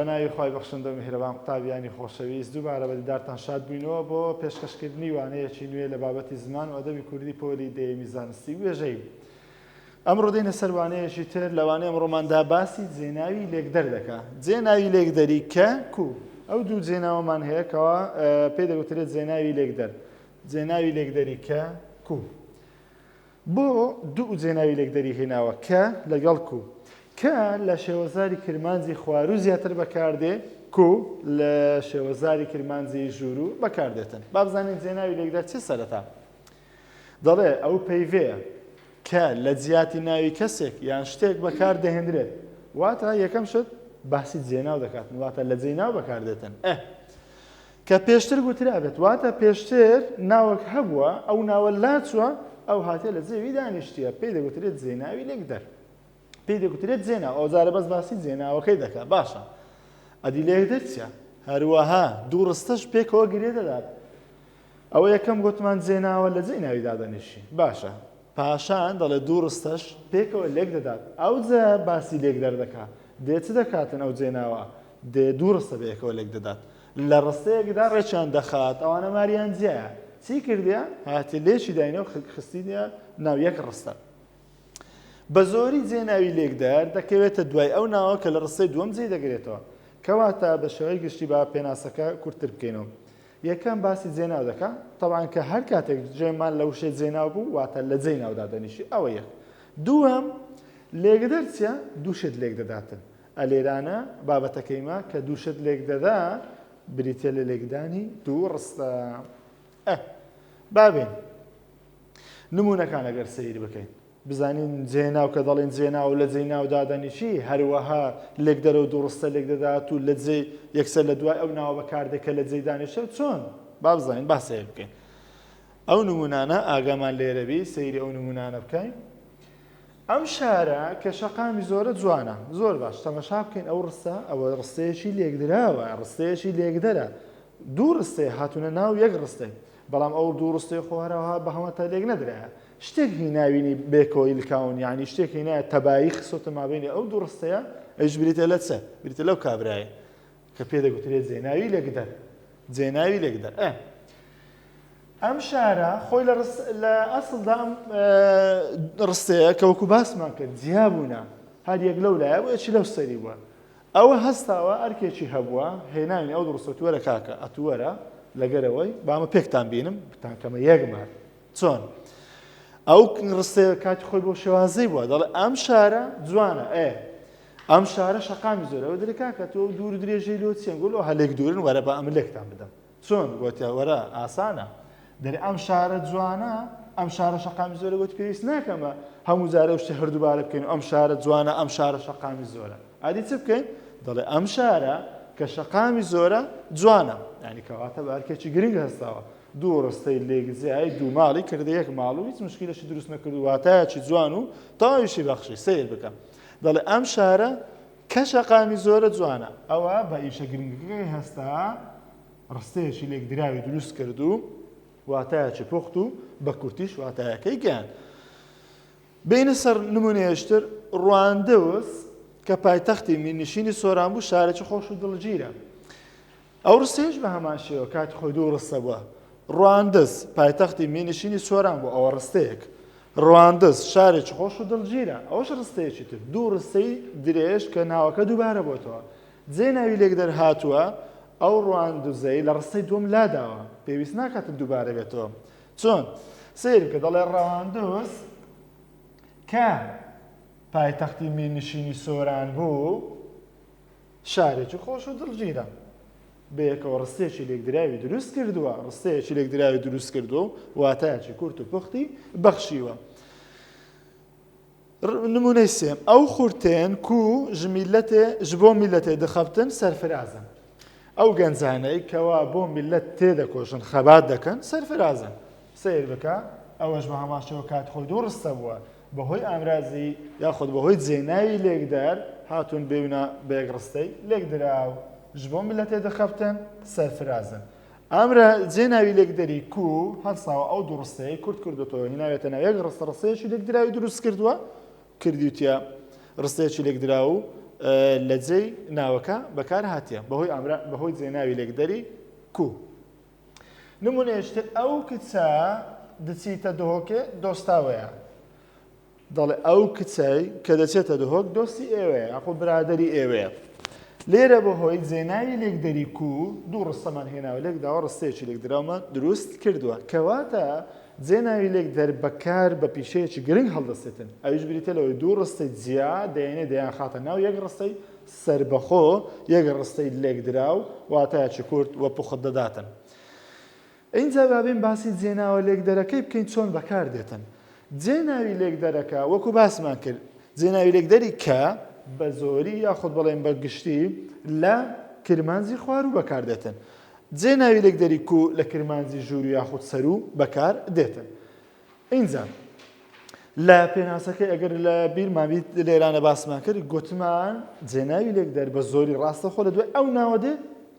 بەناوی خۆی بەخشندە و میهرەبان قوتابیانی خۆشەویست دووبارە بەدیدارتان شاد بووینەوە بۆ پێشکەشکردنی وانەیەکی نوێ لە بابەتی زمان و ئەدەبی کوردی پۆلی دەیەمی زانستی وێژەی. ئەمڕۆ دێنە سەر وانەیەکی تر لەوانەیە ئەمڕۆماندا باسی جێناوی لێکدەر دەکات. جێناوی لێکدەری کە کو ئەو دوو جێناوەمان هەیە کەەوە پێی دەگوترێت جێناوی لێکدەر. جێناوی لێکدەری کە کو بۆ دوو جێناوی لێکدەری هێناوە کە لەگەڵ کو کە لە شێوەزاری کرمانجی خوارو زیاتر بەکاردێ کو لە شێوەزاری کرمانجی ژوورو بەکاردێتن. با بزانین جێناوی لێکدەر چی سەرەتا؟ دەڵێ ئەو پەیڤەیە کە لە جیاتی ناوی کەسێک یان شتێک بەکار دەهێنرێت واتە یەکەم شت باسی جێناو دەکات واتە لە جێناو بەکاردێتن. کە پێشتر گوترابێت واتە پێشتر ناوەک هەبووە ئەو ناوە لاچووە ئەو هاتێ لە جێوی دانیشتیە پێی دەگوترێت جێناوی لێکدەر. پێی دەگوترێت جێناو ئەوجارە بەس باسی جێناوەکەی دەکات. باشە ئەدی لێکدەر چیە؟ هەروەها دوو ڕستەش پێکەوە گرێ دەدات. ئەوە یەکەم گوتمان جێناوە لە جێناوی دادەنیشی. باشە پاشان دەڵێ دوو ڕستەش پێکەوە لێک دەدات. ئەو جە باسی لێکدەر دەکات. دێ چ دەکاتن ئەو جێناوە؟ دێ دوو ڕستە بەیەکەوە لێک دەدات. لە ڕستەیەکدا ڕێکیان دەخات ئەوانە ماریان جیایە. چی کردیە؟ هاتی لێشی داینەوە خستینە ناو یەک ڕستە. بە زۆری جێناوی لێکدەر دەکەوێتە دوای ئەو ناوە کە لە ڕستەی دووەم جێ دەگرێتەوە. کەواتە بە شێوەی گشتی با پێناسەکە کورتتر بکەینەوە. یەکەم باسی جێناو دەکات تەوان کە هەر کاتێک جێمان لە وشێ جێناو بوو واتە لە جێناودا دەنیشی ئەوە یەک. دووەم لێکدەر چیە؟ دووشت لێک دەداتن. ئەلێرانە بابەتەکەیما کە دووشت لێک دەدا بریتە لە لێکدانی دوو ڕستە. بابێن نمونونەکان ئەگەر سەیر بکەین بزانین جێناو کە دەڵێن جێناو لە جێناو دادەنیشی هەروەها لێکدەرە و دوو ڕستە لێک دەدات و لە جێ یەکسەر لە دوای ئەو ناوە بەکاردێکە لە جێی دانیشە چۆن با بزانین با سەیر بکەین. ئەو نمونانە ئاگامان لێرەبی سەیری ئەو نمونانە بکەین. ئەم شارە کە شەقامی زۆرە جوانە زۆر باش تەمەشا بکەین ئەو ڕستە ئەوە ڕستەیەکی لێکدراوە ڕستەیەکی لێکدەرە دوو ڕستێ هاتوونە ناو یەک ڕستەی بەڵام ئەو دوو ڕستەی خۆهرەوە بە هەمەتە لێک نەدرایە شتێکی ناوینی بێکۆی لکاون یعنی شتێکی نایە تەبایی خسۆتە مابینی ئەو دوو ڕستەیە ئەیش بریتە لە چە بریتە لەو کابرایە کە پێ دەگوترێت جێناوی لێکدەر. جێناوی لێکدەر ئەم شارە خۆی لە ئەسڵدا ڕستەیە کە وەکو باسمان کرد جیابوونا هەر یەک لەو لایە بۆ یەکی لەو سەری بووە ئەوە هەستاوە ئەرکێکی هەبووە هێناوی ئەو ڕستەوەرە کاکە ئەتووەرە لەگەرەوەی بامە پێکتان بینم بتان کەمە یەکمار چۆن ئەو ڕستەیە کاتی خۆی بۆ شێوازەی بووە دەڵێ ئەم شارە جوانە ئەم شارە شەقامی زۆرە ئەوە دەرێ کاکە تۆ دوور درێژەی لۆ چیان گوڵ هەلێک دوورن وەرە بە ئەمە لێکتان بدەم چۆن گوتیا وەرە ئاسانە دەرێ ئەم شارە جوانە ئەم شارە شەقامی زۆرە گوت پێویست ناکەمە هەموو جارە شتە هەردووبارە بکەین ئەم شارە جوانە ئەم شارە شەقامی زۆرە ئادی چ بکەین دەڵێ ئەم شارە کە شەقامی زۆرە جوانە یعنی کەواتە بە ئەرکێکی گرنگ هەستاوە دوو ڕستەی لێکزیایی دوو ماڵی کردە یەک ماڵ و هیچ مشکلەشی دروست نەکرد و واتایەکی جوان و تاویشی بەخشی سیر بکەم دەڵێ ئەم شارە کە شەقامی زۆرە جوانە ئەوە بە ئیشە گرنگەکەی هەستا ڕستەیەکی لێکدراوی دروست کرد و واتایەکی پوخت و بە کورتیش واتایەکەی گیان. بینە سەر نمونەیەشتر ڕواندەوس کە پایتەختی میرنشینی سۆران بوو شارێکی خۆش و دڵگیرە. ئەو ڕستەیەش بە هەمان شێوە کاتی خۆی دوو ڕستە بووە. ڕواندەس پایتەختی میرنشینی سۆران بوو ئەوە ڕستەیەک. ڕواندەس شارێکی خۆش و دڵگیرە ئەوەش ڕستەیەکی تر دوو ڕستەی درێژ کە ناوەکە دووبارە بۆتەوە. جێناوی لێکدەر هاتووە ئەو ڕواندوزەی لە ڕستەی دووەم لاداوە پێویست ناکاتن دووبارە بێتەوە. چۆن سیر کە دەڵێ ڕەواندۆس کە پایتەختی میرنشینی سۆران بوو شارێکی خۆش و دڵگیرە بەیەکەوە ڕستەیەکی لێکدراوی دروست کردووە ڕستەیەکی لێکدراوی دروست کردووە واتایەکی کورت و پوختی بەخشیوە. نمونەی سێم ئەو خورتێن کو ji بۆ میلەتێ دەخەبتن سەرفرازن ئەو گەنجانەی کەوا بۆ میلەت تێدەکۆشن خەبات دەکەن سەرفرازن سیر بکە ئەوەش بە هەماشەوە کات خۆی دوو ڕستە بووە بەهۆی ئامرازی یاخود بەهۆی جێناوی لێکدەر هاتوون بێونە بەیەک ڕستەی لێکدراو ji بۆ میلەتێ دەخەبتن سەرفرازن ئەمرە جێناوی لێکدەری کو هەرساوە ئەو دوو ڕستەیە کورت کردوتەوە هیناوێتە ناو یەک ڕستەیەکی لێکدراوی دروست کردووە کردیوتە ڕستەیەکی لێکدرا و لە جێی ناوەکە بەکار هاتیە بەهۆی جێناوی لێکدەری کو. نمونێشتر ئەو کچە دچیتە دهۆکێ دۆستاوەیە. دەڵێ ئەو کچەی کە دەچێتە دهۆک دۆستی ئێوەیە یاخۆ برادەری ئێوەیە. لێرە بەهۆی جێناوی لێکدەری کو دوو ڕستەمان هێناوە لێکداوە ڕستەیەکی لێکدراومان دروست کردووە کەواتە جێناوی لێکدەر بەکار بە پیشەیەکی گرنگ هەڵدەستێتن. ئەویش بریتە لەوەی دوو ڕستەی جیا دەیانێ دەیان خاتە ناو یەک ڕستەی سربەخۆ یەک ڕستەی لێکدراو واتایەکی کورت وە پوخت دەداتن. اینجا بابین باسی جێناوە لێکدەرەکەی بکەین چۆن بەکار دێتن. جێناوی لێکدەرەکە وەکو باسمان کرد جێناوی لێکدەری کە بە زۆری یاخود بەڵێن بە گشتی لە کرمانجی خوار و بەکار دێتن. جێناوی لێکدەری کو لە کرمانجی ژوور و یاخود سەرو بەکار دێتن. اینجا لە پێناسەکەی ئەگەر لە بیرمابیت لێرانە باسمان کرد گوتمان جێناوی لێکدەر بە زۆری ڕاستەخۆ لە دوای ئەو ناوە دێ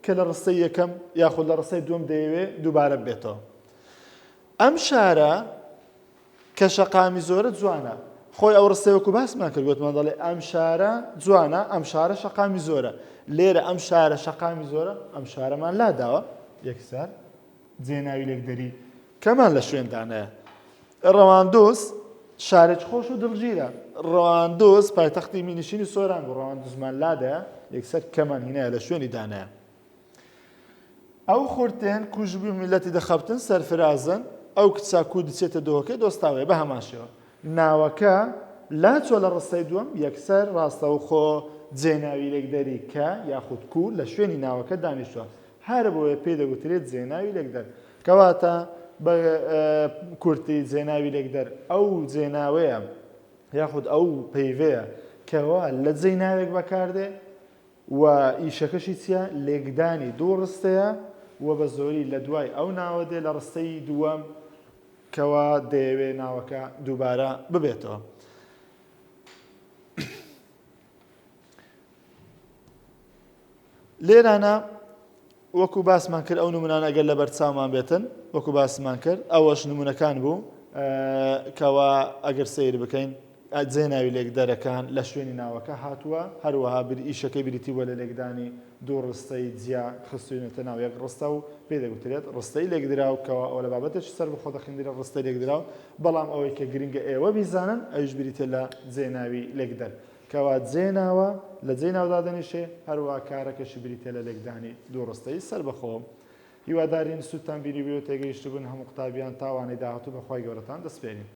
کە لە ڕستەی یەکەم یاخود لە ڕستەی دووەم دەیەوێ دووبارە بێتەوە. ئەم شارە کە شەقامی زۆرە جوانە. خۆی ئەو ڕستەی وەکو باسمان کرد گوتمان دەڵێ ئەم شارە جوانە ئەم شارە شەقامی زۆرە. لێرە ئەم شارە شەقامی زۆرە ئەم شارەمان لاداوە یەکسەر جێناوی لێکدەری کەمان لە شوێندانەیە. ڕەواندۆز شارێک خۆش و دڵگیرە. ڕەواندۆز پایتەختی مینشینی سۆران بوو ڕەواندۆزمان لادایە یەکسەر کەمان هینایە لە شوێنی دانایە. ئەو خورتێن کوژبوو میلەتی دەخەبتن سەرفرازن ئەو کچا کو دچێتە دۆکەی دۆستاوێ بە هەماشەوە. ناوەکە لا چۆ لە ڕستەی دووەم یەکسەر ڕاستەوخۆ جێناوی لێکدەری کە یاخود کو لە شوێنی ناوەکە دانیشتووە. هەر بۆیە پێی دەگوترێت جێناوی لێکدەر. کەواتە بە کورتی جێناوی لێکدەر ئەو جێناوەیە یاخود ئەو پەیڤەیە کەوا لە جێی ناوێک بەکاردێ و ئیشەکەشی چیە لێکدانی دوو ڕستەیە و بە زۆری لە دوای ئەو ناوە دێ لە ڕستەی دووەم کەوا دەیەوێ ناوەکە دووبارە ببێتەوە. لێرانە وەکو باسمان کرد ئەو نمونانە ئەگەر لە بەرچاومان بێتن وەکو باسمان کرد ئەوەش نمونونەکان بوو کەوا ئەگەر سیر بکەین جێناوی لێکدەرەکان لە شوێنی ناوەکە هاتووە هەروەها ئیشەکەی بریتی وە لە لێکدانی دوو ڕستەی جیا خستوونەتە ناو یەک ڕستە و پێ دەگوترێت ڕستەی لێکدراو کەوا ئەو لە بابەتێکی سەر بخۆ دەخیندرە ڕستەی لێکدراو بەڵام ئەوەی کە گرنگە ئێوە بیزانن ئەویش بریتە لە جێناوی لێکدەر کەوا جێناوە لە جێی ناودادەنیشێ هەروە کارەکەشی بریتە لە لێکدانی دوو ڕستەی سەر بەخۆ. هیوادارین سوودتان بینی بێ و تێگەیشتبوون هەموو قوتابیان تاوانەی داهاتوو بەخوای گەورەتان دەسپێرین.